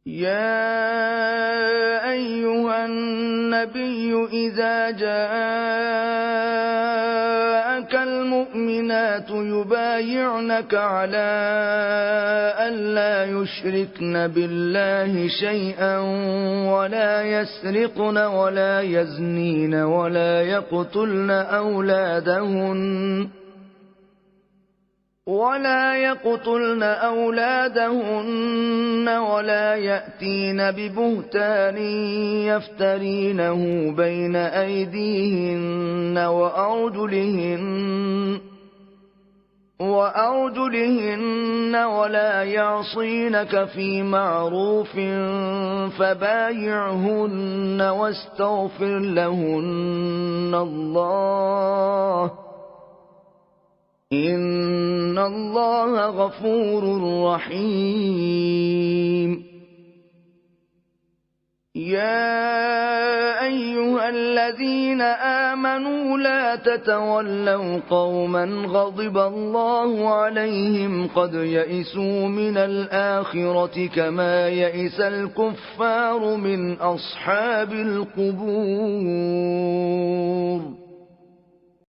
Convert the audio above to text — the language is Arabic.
يا أيها النبي إذا جاءك المؤمنات يبايعنك على ألا يشركن بالله شيئا ولا يسرقن ولا يزنين ولا يقتلن أولادهن ولا يأتين ببهتان يفترينه بين أيديهن وأرجلهن ولا يعصينك في معروف فبايعهن واستغفر لهن الله إن الله غفور رحيم. يا أيها الذين آمنوا لا تتولوا قوما غضب الله عليهم قد يئسوا من الآخرة كما يئس الكفار من أصحاب القبور.